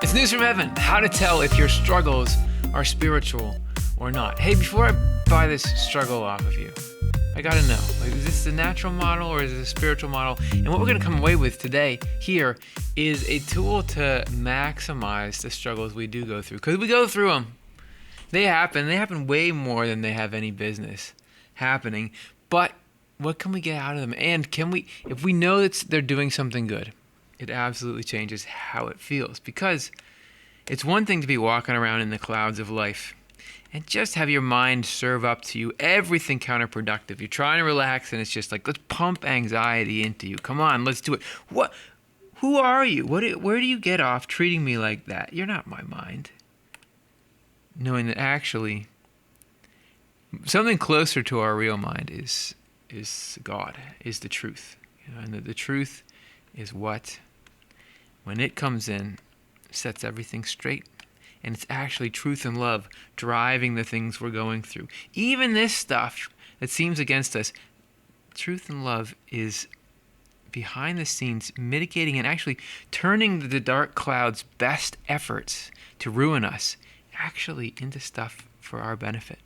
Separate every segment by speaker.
Speaker 1: It's news from heaven. How to tell if your struggles are spiritual or not. Hey, before I buy this struggle off of you, I gotta know, is this the natural model or is it a spiritual model? And what we're gonna come away with today here is a tool to maximize the struggles we do go through. Because we go through them. They happen way more than they have any business happening. But what can we get out of them? And if we know that they're doing something good, it absolutely changes how it feels. Because it's one thing to be walking around in the clouds of life and just have your mind serve up to you everything counterproductive. You're trying to relax and it's just like, let's pump anxiety into you. Come on, let's do it. Who are you? Where do you get off treating me like that? You're not my mind. Knowing that actually something closer to our real mind is God, is the truth. And that the truth is what, when it comes in, sets everything straight. And it's actually truth and love driving the things we're going through. Even this stuff that seems against us, truth and love is behind the scenes mitigating and actually turning the dark cloud's best efforts to ruin us actually into stuff for our benefit,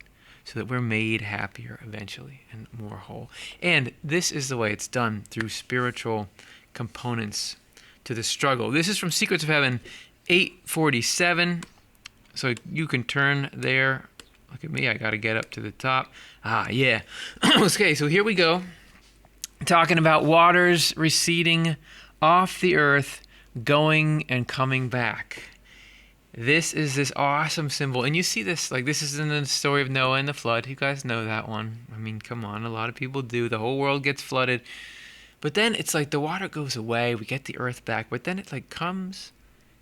Speaker 1: so that we're made happier eventually and more whole. And this is the way it's done, through spiritual components to the struggle. This is from Secrets of Heaven 847. So you can turn there. Look at me, I got to get up to the top. Yeah. Okay, so here we go. Talking about waters receding off the earth, going and coming back. This is this awesome symbol. And you see this, like this is in the story of Noah and the flood. You guys know that one. I mean, come on, a lot of people do. The whole world gets flooded. But then it's like the water goes away, we get the earth back, but then it like comes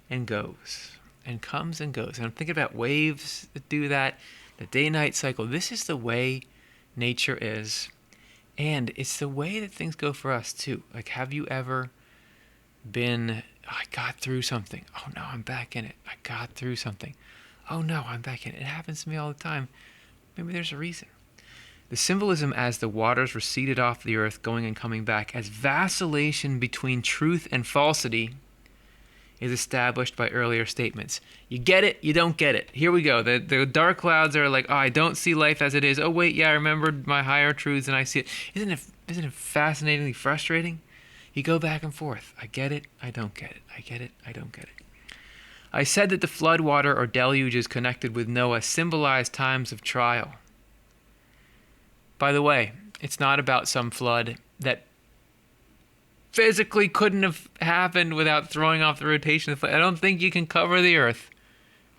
Speaker 1: and goes and comes and goes. And I'm thinking about waves that do that, the day-night cycle. This is the way nature is. And it's the way that things go for us too. Like, have you ever been, I got through something. Oh no, I'm back in it. I got through something. Oh no, I'm back in it. It happens to me all the time. Maybe there's a reason. The symbolism as the waters receded off the earth, going and coming back, as vacillation between truth and falsity, is established by earlier statements. You get it, you don't get it. Here we go. The dark clouds are like, oh, I don't see life as it is. Oh wait, yeah, I remembered my higher truths and I see it. Isn't it fascinatingly frustrating? You go back and forth. I get it, I don't get it. I get it, I don't get it. I said that the flood water or deluges connected with Noah symbolized times of trial. By the way, it's not about some flood that physically couldn't have happened without throwing off the rotation of the flood. I don't think you can cover the earth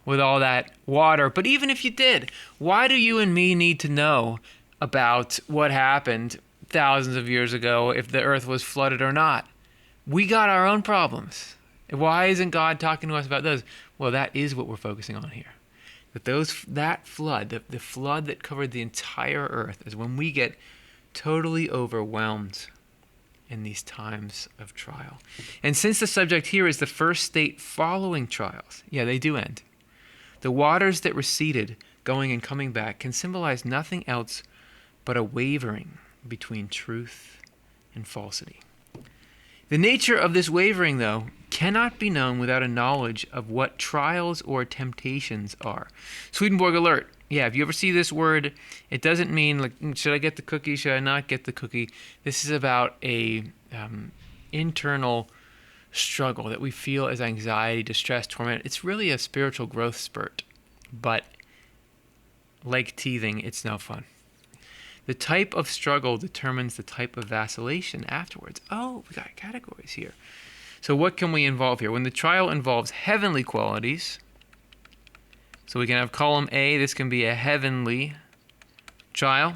Speaker 1: with all that water. But even if you did, why do you and me need to know about what happened thousands of years ago, if the earth was flooded or not? We got our own problems. Why isn't God talking to us about those? Well, that is what we're focusing on here. That flood, the flood that covered the entire earth, is when we get totally overwhelmed in these times of trial. And since the subject here is the first state following trials, yeah, they do end. The waters that receded, going and coming back, can symbolize nothing else but a wavering between truth and falsity. The nature of this wavering, though, cannot be known without a knowledge of what trials or temptations are. Swedenborg alert. Yeah, if you ever see this word, it doesn't mean like, should I get the cookie, should I not get the cookie? This is about a internal struggle that we feel as anxiety, distress, torment. It's really a spiritual growth spurt, but like teething, it's no fun. The type of struggle determines the type of vacillation afterwards. Oh, we got categories here. So what can we involve here? When the trial involves heavenly qualities, so we can have column A, this can be a heavenly trial.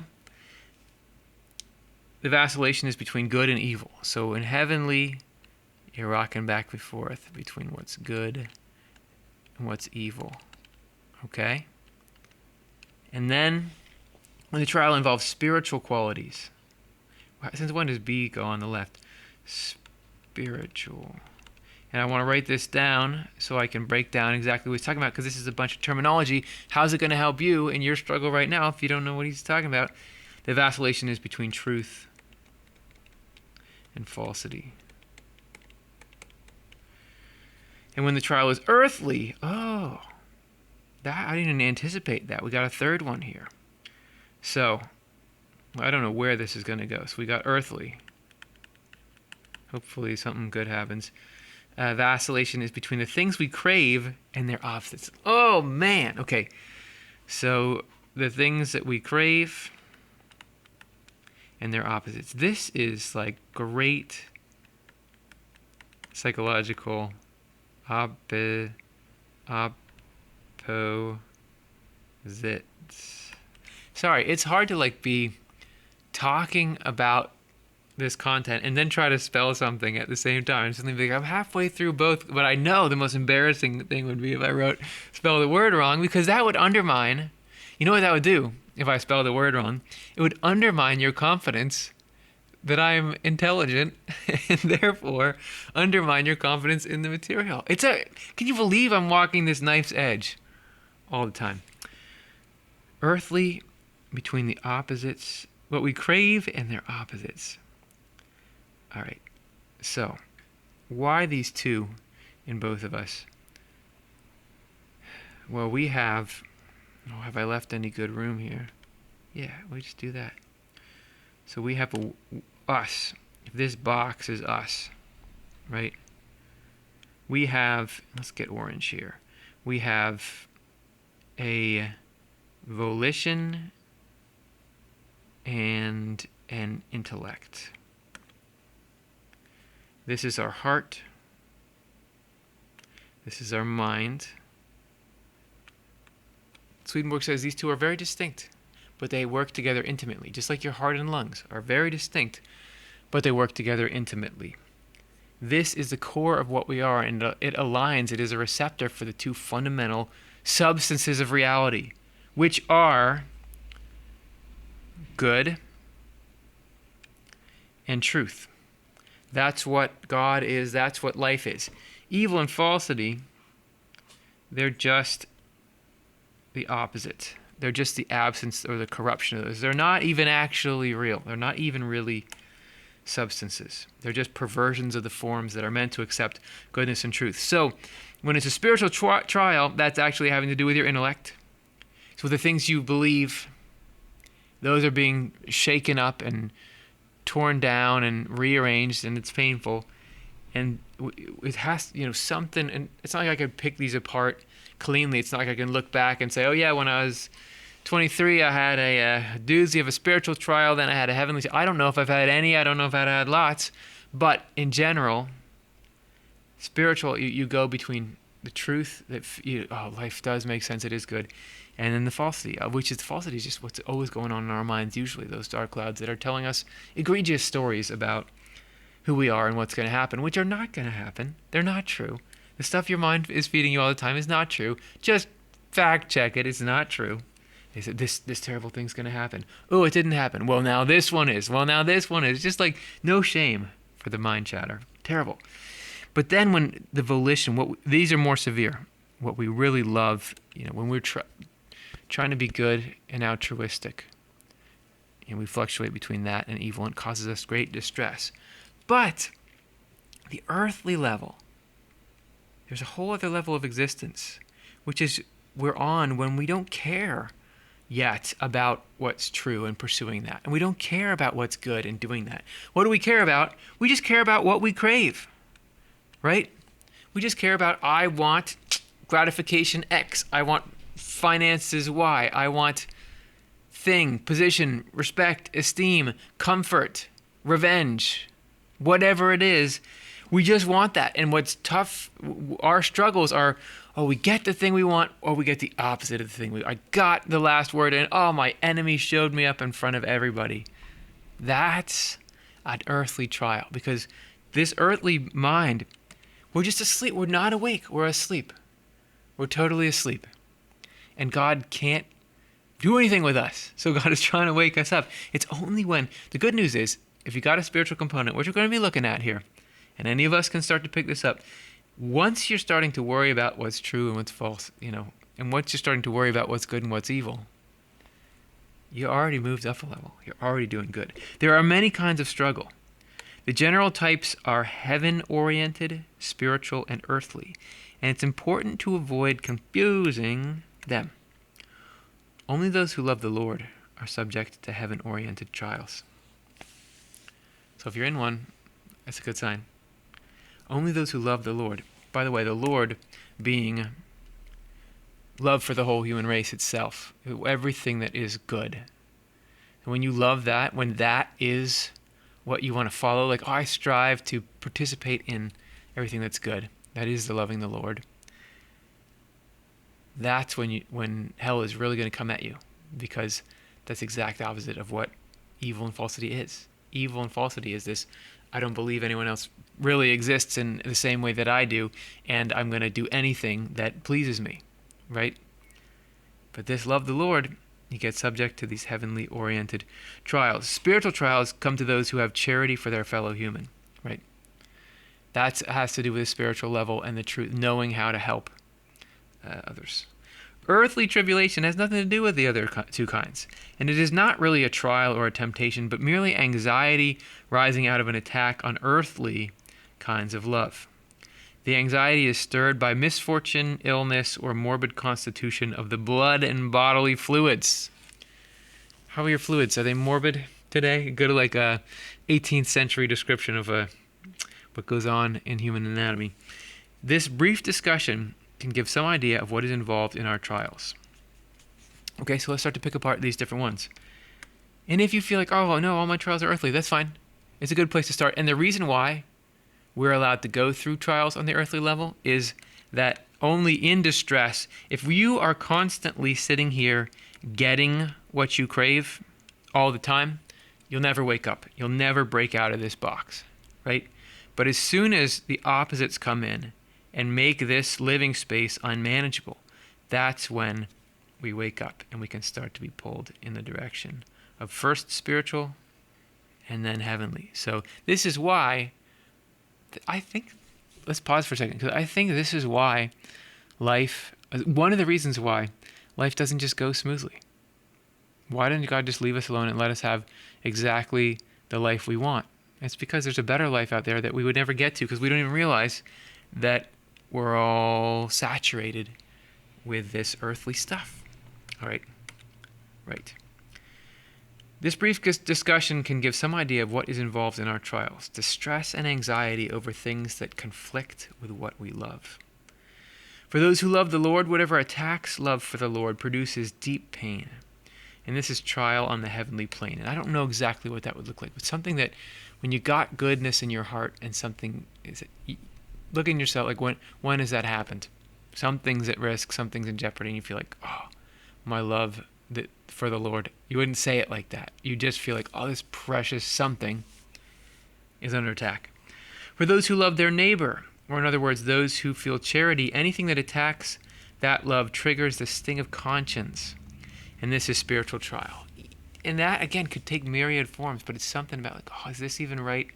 Speaker 1: The vacillation is between good and evil. So in heavenly, you're rocking back and forth between what's good and what's evil. Okay? And then when the trial involves spiritual qualities, since when does B go on the left? Spiritual. And I want to write this down so I can break down exactly what he's talking about, because this is a bunch of terminology. How's it going to help you in your struggle right now if you don't know what he's talking about? The vacillation is between truth and falsity. And when the trial is earthly, that I didn't anticipate that. We got a third one here. So, I don't know where this is going to go. So we got earthly. Hopefully something good happens. Vacillation is between the things we crave and their opposites. Oh, man. Okay. So the things that we crave and their opposites. This is like great psychological opposites. Sorry, it's hard to like be talking about this content and then try to spell something at the same time. It's something like I'm halfway through both, but I know the most embarrassing thing would be if I spell the word wrong, because that would undermine, you know what that would do if I spell the word wrong? It would undermine your confidence that I'm intelligent and therefore undermine your confidence in the material. Can you believe I'm walking this knife's edge all the time? Earthly, between the opposites, what we crave and their opposites. All right, so why these two in both of us? Well, we have I left any good room here? Yeah, we just do that. So we have us. If this box is us, right? We have, let's get orange here. We have a volition and an intellect. This is our heart. This is our mind. Swedenborg says these two are very distinct, but they work together intimately. Just like your heart and lungs are very distinct, but they work together intimately. This is the core of what we are, and it aligns. It is a receptor for the two fundamental substances of reality, which are good and truth. That's what God is. That's what life is. Evil and falsity, they're just the opposite. They're just the absence or the corruption of those. They're not even actually real. They're not even really substances. They're just perversions of the forms that are meant to accept goodness and truth. So when it's a spiritual trial, that's actually having to do with your intellect. So the things you believe, those are being shaken up and torn down and rearranged, and it's painful. And it has, something, and it's not like I could pick these apart cleanly. It's not like I can look back and say, oh yeah, when I was 23, I had a doozy of a spiritual trial, then I had a heavenly. I don't know if I've had any. I don't know if I've had lots. But in general, spiritual, you go between the truth that life does make sense, it is good, and then the falsity, which is just what's always going on in our minds, usually those dark clouds that are telling us egregious stories about who we are and what's going to happen, which are not going to happen. They're not true. The stuff your mind is feeding you all the time is not true. Just fact check it. It's not true. They said, this terrible thing's going to happen. Oh, it didn't happen. Well, now this one is. Well, now this one is. Just like no shame for the mind chatter. Terrible. But then when the volition, these are more severe. What we really love, when we're trying to be good and altruistic, and we fluctuate between that and evil, and it causes us great distress. But the earthly level, there's a whole other level of existence, which is we're on when we don't care yet about what's true and pursuing that. And we don't care about what's good and doing that. What do we care about? We just care about what we crave, right? We just care about, I want gratification X. I want finances Y. I want thing, position, respect, esteem, comfort, revenge, whatever it is. We just want that. And what's tough, our struggles are, we get the thing we want, or we get the opposite of the thing I got the last word, and my enemy showed me up in front of everybody. That's an earthly trial, because this earthly mind, we're just asleep. We're not awake. We're asleep. We're totally asleep. And God can't do anything with us. So God is trying to wake us up. It's only when, the good news is, if you got a spiritual component, which we're going to be looking at here, and any of us can start to pick this up, once you're starting to worry about what's true and what's false, and once you're starting to worry about what's good and what's evil, you already moved up a level. You're already doing good. There are many kinds of struggle. The general types are heaven-oriented, spiritual, and earthly, and it's important to avoid confusing them. Only those who love the Lord are subject to heaven-oriented trials. So if you're in one, that's a good sign. Only those who love the Lord. By the way, the Lord being love for the whole human race itself, everything that is good. And when you love that, when that is what you want to follow, like, I strive to participate in everything that's good, that is the loving the Lord. That's when hell is really going to come at you, because that's the exact opposite of what evil and falsity is. Evil and falsity is this: I don't believe anyone else really exists in the same way that I do, and I'm going to do anything that pleases me, right? But this love the Lord, you get subject to these heavenly oriented trials. Spiritual trials come to those who have charity for their fellow human, right? That has to do with the spiritual level and the truth, knowing how to help others. Earthly tribulation has nothing to do with the other two kinds, and it is not really a trial or a temptation, but merely anxiety rising out of an attack on earthly kinds of love. The anxiety is stirred by misfortune, illness, or morbid constitution of the blood and bodily fluids. How are your fluids? Are they morbid today? Go to like a 18th century description of what goes on in human anatomy. This brief discussion can give some idea of what is involved in our trials. Okay, so let's start to pick apart these different ones. And if you feel like, oh no, all my trials are earthly, that's fine. It's a good place to start. And the reason why we're allowed to go through trials on the earthly level is that only in distress, if you are constantly sitting here getting what you crave all the time, you'll never wake up. You'll never break out of this box, right? But as soon as the opposites come in and make this living space unmanageable, that's when we wake up and we can start to be pulled in the direction of first spiritual and then heavenly. So this is why I think, let's pause for a second, because I think this is why life, one of the reasons why life doesn't just go smoothly. Why didn't God just leave us alone and let us have exactly the life we want? It's because there's a better life out there that we would never get to, because we don't even realize that we're all saturated with this earthly stuff. All right. Right. This brief discussion can give some idea of what is involved in our trials: distress and anxiety over things that conflict with what we love. For those who love the Lord, whatever attacks love for the Lord produces deep pain. And this is trial on the heavenly plane. And I don't know exactly what that would look like, but something that when you got goodness in your heart and something is, look in yourself, like when has that happened? Something's at risk, something's in jeopardy, and you feel like, oh, my love for the Lord. You wouldn't say it like that. You just feel like, oh, this precious something is under attack. For those who love their neighbor, or in other words, those who feel charity, anything that attacks that love triggers the sting of conscience. And this is spiritual trial. And that, again, could take myriad forms, but it's something about like, oh, is this even right?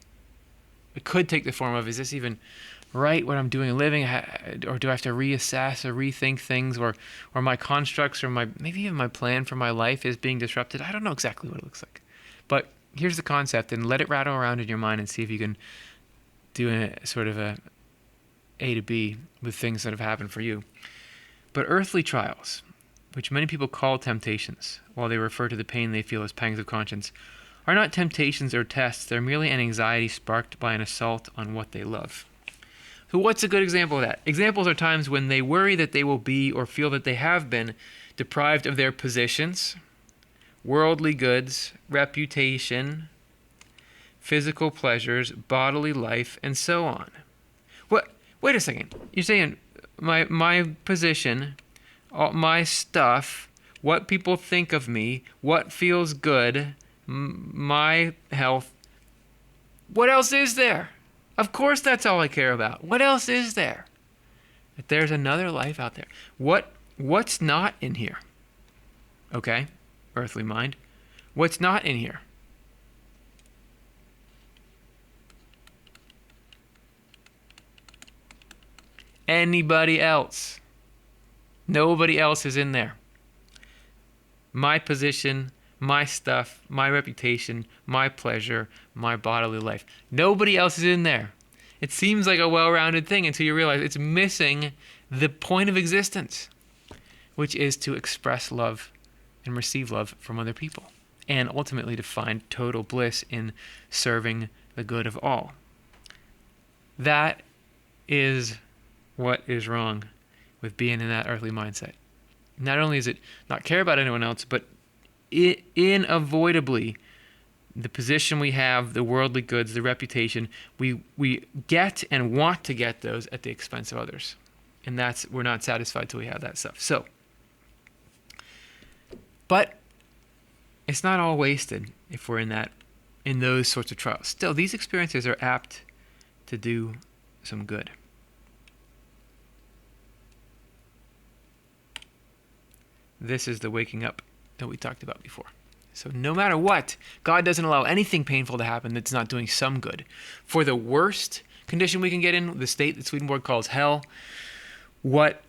Speaker 1: It could take the form of, is this even right what I'm doing and living, or do I have to reassess or rethink things, or my constructs, or maybe even my plan for my life is being disrupted? I don't know exactly what it looks like, but here's the concept, and let it rattle around in your mind and see if you can do a sort of a to B with things that have happened for you. But earthly trials, which many people call temptations, while they refer to the pain they feel as pangs of conscience, are not temptations or tests. They're merely an anxiety sparked by an assault on what they love. So what's a good example of that? Examples are times when they worry that they will be, or feel that they have been, deprived of their positions, worldly goods, reputation, physical pleasures, bodily life, and so on. What? Wait a second. You're saying my position, all my stuff, what people think of me, what feels good, my health. What else is there? Of course that's all I care about. What else is there? That there's another life out there. What's not in here? Okay, earthly mind. What's not in here? Anybody else? Nobody else is in there. My position, my stuff, my reputation, my pleasure, my bodily life. Nobody else is in there. It seems like a well-rounded thing until you realize it's missing the point of existence, which is to express love and receive love from other people, and ultimately to find total bliss in serving the good of all. That is what is wrong with being in that earthly mindset. Not only is it not care about anyone else, but unavoidably, the position we have, the worldly goods, the reputation, we get and want to get those at the expense of others. And we're not satisfied till we have that stuff. So, but it's not all wasted if we're in those sorts of trials. Still, these experiences are apt to do some good. This is the waking up that we talked about before. So no matter what, God doesn't allow anything painful to happen that's not doing some good. For the worst condition we can get in, the state that Swedenborg calls hell, what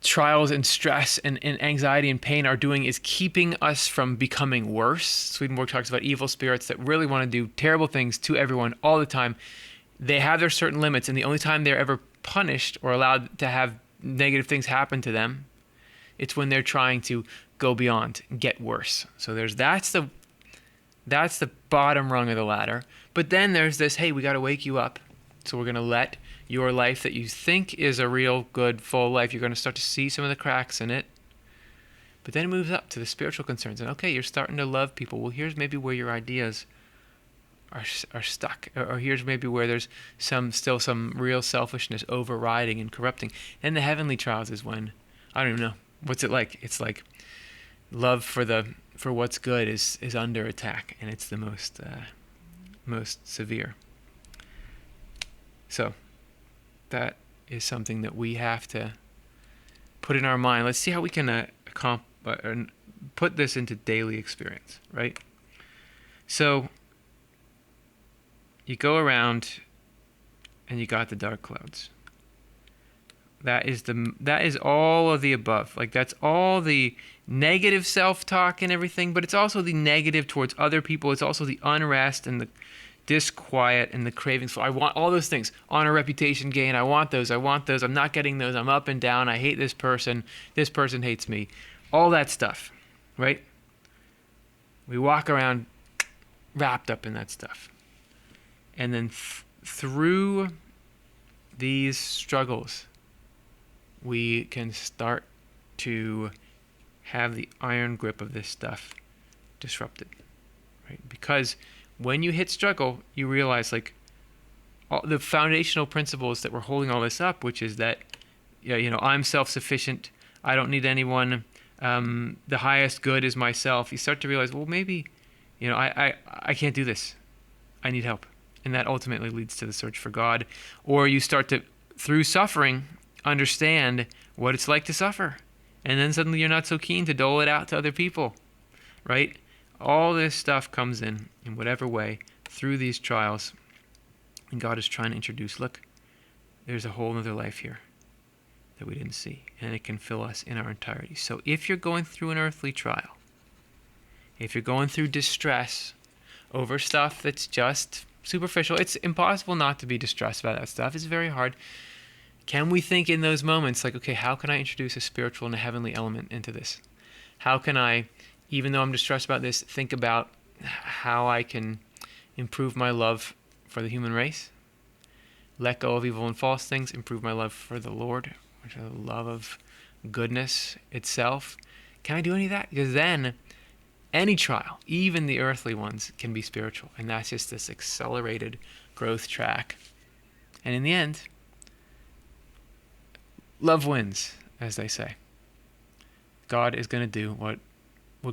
Speaker 1: trials and stress and anxiety and pain are doing is keeping us from becoming worse. Swedenborg talks about evil spirits that really want to do terrible things to everyone all the time. They have their certain limits, and the only time they're ever punished or allowed to have negative things happen to them, it's when they're trying to go beyond and get worse. So that's the bottom rung of the ladder. But then there's this, hey, we got to wake you up. So we're going to let your life that you think is a real, good, full life, you're going to start to see some of the cracks in it. But then it moves up to the spiritual concerns. And okay, you're starting to love people. Well, here's maybe where your ideas are stuck. Or here's maybe where there's still some real selfishness overriding and corrupting. And the heavenly trials is when, I don't even know, what's it like? It's like love for what's good is under attack, and it's the most severe. So that is something that we have to put in our mind. Let's see how we can put this into daily experience, right? So you go around and you got the dark clouds. That is all of the above. Like, that's all the negative self-talk and everything, but it's also the negative towards other people. It's also the unrest and the disquiet and the cravings. So I want all those things. Honor, reputation, gain. I want those. I'm not getting those. I'm up and down. I hate this person. This person hates me. All that stuff, right? We walk around wrapped up in that stuff. And then through these struggles, we can start to have the iron grip of this stuff disrupted, right? Because when you hit struggle, you realize, like, all the foundational principles that were holding all this up, which is that, I'm self-sufficient. I don't need anyone. The highest good is myself. You start to realize, well, maybe, I can't do this. I need help. And that ultimately leads to the search for God. Or you start to, through suffering, understand what it's like to suffer. And then suddenly you're not so keen to dole it out to other people, right? All this stuff comes in whatever way through these trials. And God is trying to introduce, look, there's a whole other life here that we didn't see. And it can fill us in our entirety. So if you're going through an earthly trial, if you're going through distress over stuff that's just superficial, it's impossible not to be distressed by that stuff. It's very hard. Can we think in those moments, like, okay, how can I introduce a spiritual and a heavenly element into this? How can I, even though I'm distressed about this, think about how I can improve my love for the human race, let go of evil and false things, improve my love for the Lord, which is the love of goodness itself? Can I do any of that? Because then any trial, even the earthly ones, can be spiritual. And that's just this accelerated growth track. And in the end, love wins, as they say. God is going to do what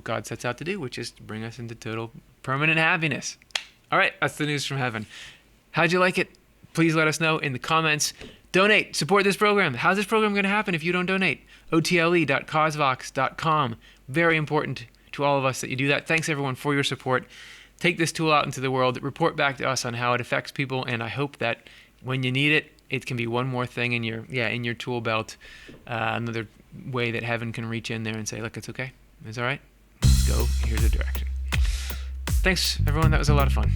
Speaker 1: God sets out to do, which is to bring us into total permanent happiness. All right, that's the news from heaven. How'd you like it? Please let us know in the comments. Donate. Support this program. How's this program going to happen if you don't donate? OTLE.cosvox.com. Very important to all of us that you do that. Thanks, everyone, for your support. Take this tool out into the world. Report back to us on how it affects people, and I hope that when you need it, it can be one more thing in your tool belt, another way that heaven can reach in there and say, look, it's okay. It's all right. It's good. go, here's a direction. Thanks, everyone. That was a lot of fun.